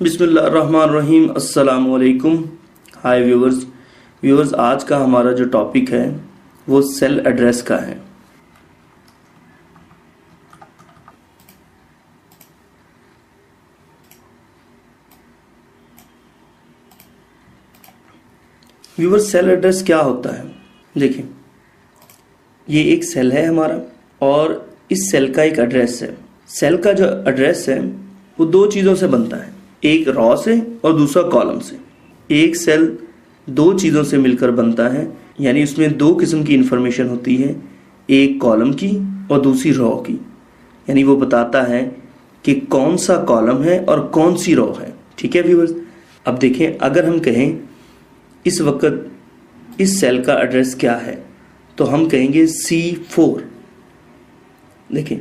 बिस्मिल्लाहिर्रहमानिर्रहीम। अस्सलाम वालेकुम। हाय व्यूवर्स, आज का हमारा जो टॉपिक है वो सेल एड्रेस का है। व्यूवर्स, सेल एड्रेस क्या होता है? देखिए, ये एक सेल है हमारा और इस सेल का एक एड्रेस है। सेल का जो एड्रेस है वो दो चीज़ों से बनता है, एक रॉ से और दूसरा कॉलम से। एक सेल दो चीज़ों से मिलकर बनता है, यानी उसमें दो किस्म की इंफॉर्मेशन होती है, एक कॉलम की और दूसरी रॉ की। यानी वो बताता है कि कौन सा कॉलम है और कौन सी रॉ है। ठीक है व्यूअर्स, अब देखें, अगर हम कहें इस वक्त इस सेल का एड्रेस क्या है तो हम कहेंगे C4। देखें,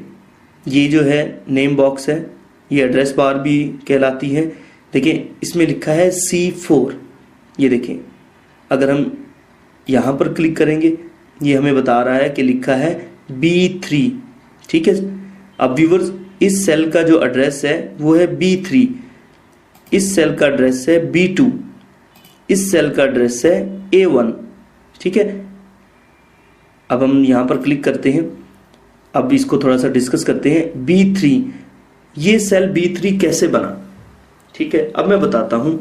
ये जो है नेम बॉक्स है, ये एड्रेस बार भी कहलाती है। देखिए, इसमें लिखा है C4। ये देखें, अगर हम यहाँ पर क्लिक करेंगे ये हमें बता रहा है कि लिखा है B3। ठीक है, अब व्यूवर्स, इस सेल का जो एड्रेस है वो है B3, इस सेल का एड्रेस है B2, इस सेल का एड्रेस है A1। ठीक है, अब हम यहाँ पर क्लिक करते हैं। अब इसको थोड़ा सा डिस्कस करते हैं। B3, ये सेल B3 कैसे बना? ठीक है, अब मैं बताता हूँ।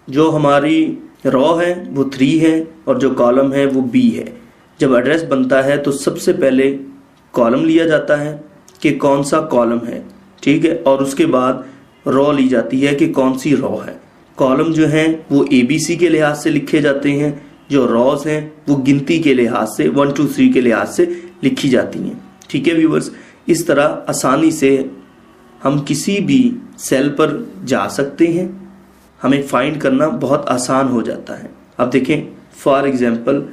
जो हमारी रॉ है वो 3 है और जो कॉलम है वो B है। जब एड्रेस बनता है तो सबसे पहले कॉलम लिया जाता है कि कौन सा कॉलम है, ठीक है, और उसके बाद रॉ ली जाती है कि कौन सी रॉ है। कॉलम जो हैं वो ABC के लिहाज से लिखे जाते हैं, जो रॉज हैं वो गिनती के लिहाज से 1 2 3 के लिहाज से लिखी जाती हैं। ठीक है व्यूवर्स, इस तरह आसानी से हम किसी भी सेल पर जा सकते हैं, हमें फाइंड करना बहुत आसान हो जाता है। अब देखें, फॉर एग्जांपल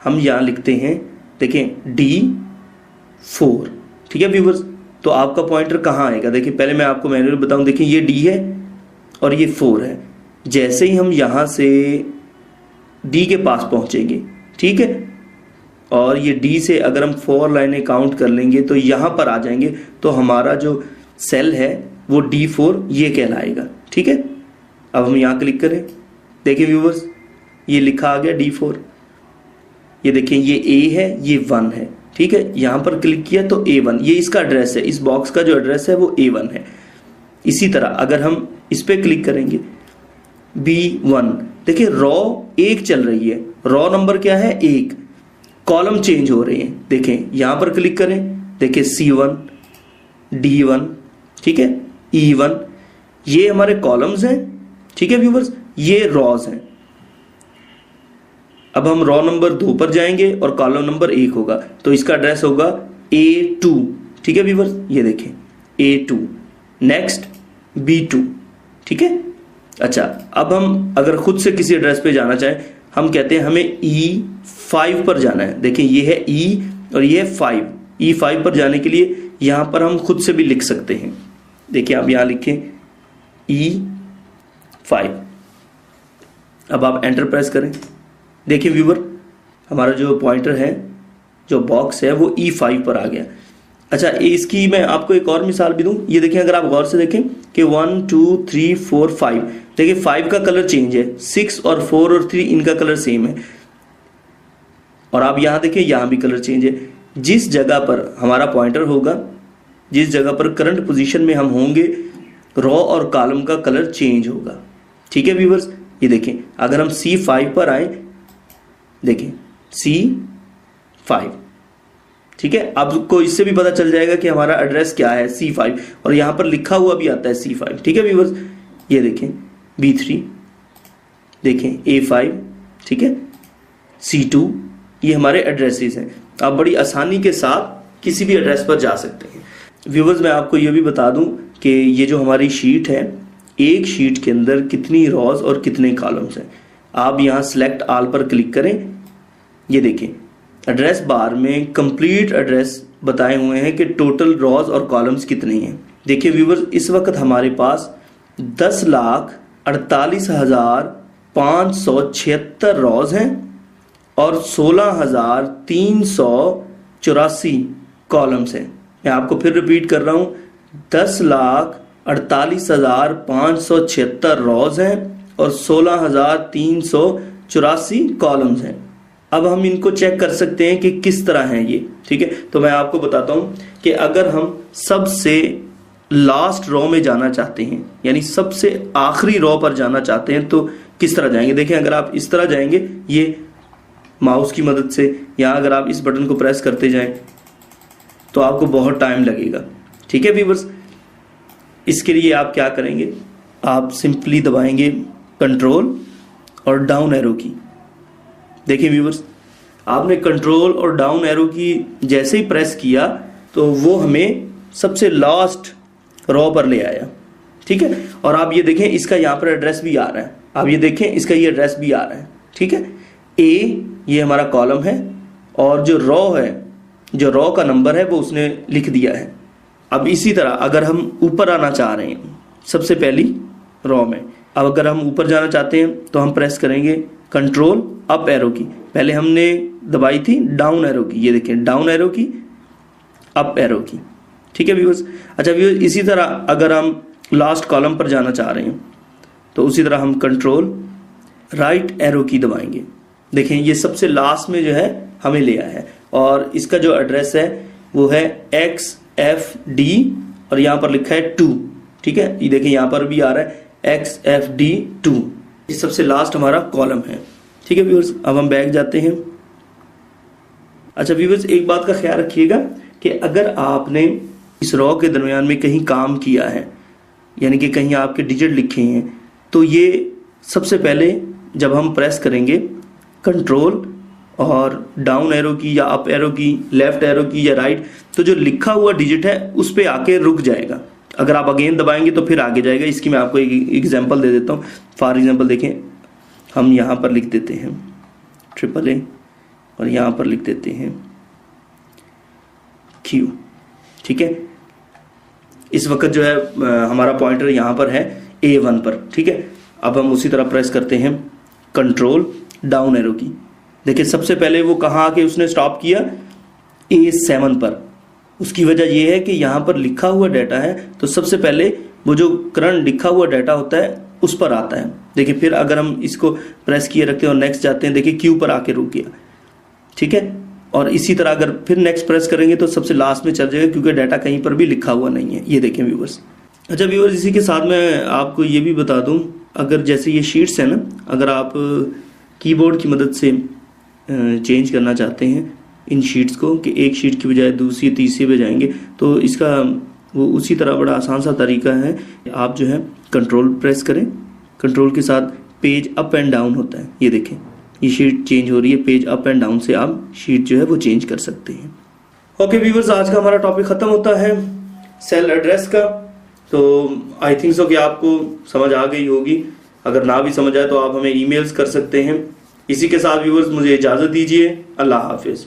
हम यहाँ लिखते हैं, देखें D4। ठीक है व्यूवर्स, तो आपका पॉइंटर कहाँ आएगा? देखिए, पहले मैं आपको मैन्युअली बताऊं। देखिए, ये D है और ये 4 है। जैसे ही हम यहाँ से D के पास पहुँचेंगे, ठीक है, और ये D से अगर हम 4 लाइनें काउंट कर लेंगे तो यहाँ पर आ जाएंगे, तो हमारा जो सेल है वो D4 ये कहलाएगा। ठीक है, अब हम यहाँ क्लिक करें। देखिए व्यूवर्स, ये लिखा आ गया D4। ये देखें, ये A है, ये 1 है। ठीक है, यहाँ पर क्लिक किया तो A1, ये इसका एड्रेस है, इस बॉक्स का जो एड्रेस है वो A1 है। इसी तरह अगर हम इस पर क्लिक करेंगे B1, देखिए रॉ 1 चल रही है, रॉ नंबर क्या है 1, कॉलम चेंज हो रहे हैं। देखें, यहां पर क्लिक करें, देखिए C1, D1, ठीक है, E1, ये हमारे कॉलम्स हैं। ठीक है व्यूवर्स, ये रॉज हैं। अब हम रॉ नंबर 2 पर जाएंगे और कॉलम नंबर 1 होगा, तो इसका एड्रेस होगा A2। ठीक है व्यूवर्स, ये देखें A2, नेक्स्ट B2। ठीक है, अच्छा, अब हम अगर खुद से किसी एड्रेस पे जाना चाहें, हम कहते हैं हमें E5 पर जाना है। देखिए, ये है E और ये है 5। E5 पर जाने के लिए यहाँ पर हम खुद से भी लिख सकते हैं। देखिए, आप यहाँ लिखें E5। अब आप एंटर प्रेस करें। देखिए व्यूवर, हमारा जो पॉइंटर है, जो बॉक्स है वो E5 पर आ गया। अच्छा, इसकी मैं आपको एक और मिसाल भी दूं। ये देखिए, अगर आप गौर से देखें कि 1 2 3 4 5, देखिए 5 का कलर चेंज है, 6 और 4 और 3 इनका कलर सेम है। और आप यहाँ देखिए, यहाँ भी कलर चेंज है। जिस जगह पर हमारा पॉइंटर होगा, जिस जगह पर करंट पोजीशन में हम होंगे, रॉ और कॉलम का कलर चेंज होगा। ठीक है व्यूवर्स, ये देखें, अगर हम C5 पर आए, देखें C5। ठीक है, आपको इससे भी पता चल जाएगा कि हमारा एड्रेस क्या है, C5, और यहां पर लिखा हुआ भी आता है C5। ठीक है व्यूवर्स, ये देखें B3, देखें A5, ठीक है, C2, ये हमारे एड्रेसेस हैं। आप बड़ी आसानी के साथ किसी भी एड्रेस पर जा सकते हैं। व्यूवर्स, मैं आपको ये भी बता दूं कि ये जो हमारी शीट है, एक शीट के अंदर कितनी रॉज और कितने कॉलम्स हैं। आप यहाँ सेलेक्ट ऑल पर क्लिक करें। ये देखें, एड्रेस बार में कंप्लीट एड्रेस बताए हुए हैं कि टोटल रॉज और कॉलम्स कितने हैं। देखिए व्यूवर्स, इस वक्त हमारे पास 10,48,576 रॉज हैं और 16,384 कॉलम्स हैं। मैं आपको फिर रिपीट कर रहा हूँ 10,48,576 रॉज हैं और 16,384 कॉलम्स हैं। अब हम इनको चेक कर सकते हैं कि किस तरह हैं ये, ठीक है। तो मैं आपको बताता हूं कि अगर हम सबसे लास्ट रो में जाना चाहते हैं, यानी सबसे आखिरी रो पर जाना चाहते हैं, तो किस तरह जाएंगे। देखें, अगर आप इस तरह जाएंगे ये माउस की मदद से, या अगर आप इस बटन को प्रेस करते जाएं तो आपको बहुत टाइम लगेगा, ठीक है व्यूअर्स। इसके लिए आप क्या करेंगे, आप सिंपली दबाएंगे कंट्रोल और डाउन एरो की। देखिए व्यूअर्स, आपने कंट्रोल और डाउन एरो की जैसे ही प्रेस किया तो वो हमें सबसे लास्ट रो पर ले आया, ठीक है। और आप ये देखें, इसका यहाँ पर एड्रेस भी आ रहा है, आप ये देखें इसका ये एड्रेस भी आ रहा है, ठीक है। ए ये हमारा कॉलम है और जो रो है, जो रो का नंबर है वो उसने लिख दिया है। अब इसी तरह अगर हम ऊपर आना चाह रहे हैं सबसे पहली रो में, अब अगर हम ऊपर जाना चाहते हैं तो हम प्रेस करेंगे कंट्रोल अप एरो की। पहले हमने दबाई थी डाउन एरो की, ये देखें डाउन एरो की, अप एरो की, ठीक है व्यूअर्स। अच्छा व्यूअर्स, इसी तरह अगर हम लास्ट कॉलम पर जाना चाह रहे हैं तो उसी तरह हम कंट्रोल राइट एरो की दबाएंगे। देखें ये सबसे लास्ट में जो है हमें ले आया है और इसका जो एड्रेस है वो है XFD और यहाँ पर लिखा है 2, ठीक है। ये देखें यहाँ पर भी आ रहा है XFD2, ये सबसे लास्ट हमारा कॉलम है, ठीक है व्यूअर्स। अब हम बैक जाते हैं। अच्छा व्यूअर्स, एक बात का ख्याल रखिएगा कि अगर आपने इस रो के दरमियान में कहीं काम किया है, यानी कि कहीं आपके डिजिट लिखे हैं, तो ये सबसे पहले जब हम प्रेस करेंगे कंट्रोल और डाउन एरो की या अप एरो की, लेफ्ट एरो की या राइट, तो जो लिखा हुआ डिजिट है उस पे आके रुक जाएगा। अगर आप अगेन दबाएंगे तो फिर आगे जाएगा। इसकी मैं आपको एक एग्जांपल दे देता हूँ। फॉर एग्जांपल देखें, हम यहाँ पर लिख देते हैं AAA और यहाँ पर लिख देते हैं Q, ठीक है। इस वक्त जो है हमारा पॉइंटर यहाँ पर है A1 पर, ठीक है। अब हम उसी तरह प्रेस करते हैं कंट्रोल डाउन एरो की। देखिए सबसे पहले वो कहाँ आके उसने स्टॉप किया, A7 पर। उसकी वजह यह है कि यहाँ पर लिखा हुआ डाटा है तो सबसे पहले वो जो करंट लिखा हुआ डाटा होता है उस पर आता है। देखिए फिर अगर हम इसको प्रेस किए रखते हैं और नेक्स्ट जाते हैं, देखिए Q पर आके रुक गया, ठीक है। और इसी तरह अगर फिर नेक्स्ट प्रेस करेंगे तो सबसे लास्ट में चल जाएगा क्योंकि डाटा कहीं पर भी लिखा हुआ नहीं है। ये देखें व्यूअर्स। अच्छा व्यूअर्स, इसी के साथ मैं आपको ये भी बता दूं, अगर जैसे ये शीट्स है ना, अगर आप कीबोर्ड की मदद से चेंज करना चाहते हैं इन शीट्स को कि एक शीट की बजाय दूसरी तीसरी पे जाएंगे, तो इसका वो उसी तरह बड़ा आसान सा तरीका है। आप जो है कंट्रोल प्रेस करें, कंट्रोल के साथ पेज अप एंड डाउन होता है, ये देखें ये शीट चेंज हो रही है, पेज अप एंड डाउन से आप शीट जो है वो चेंज कर सकते हैं। ओके व्यूअर्स, आज का हमारा टॉपिक खत्म होता है सेल एड्रेस का। तो आई थिंक सो कि आपको समझ आ गई होगी। अगर ना भी समझ आए तो आप हमें ईमेल्स कर सकते हैं। इसी के साथ व्यूअर्स मुझे इजाज़त दीजिए। अल्लाह हाफिज़।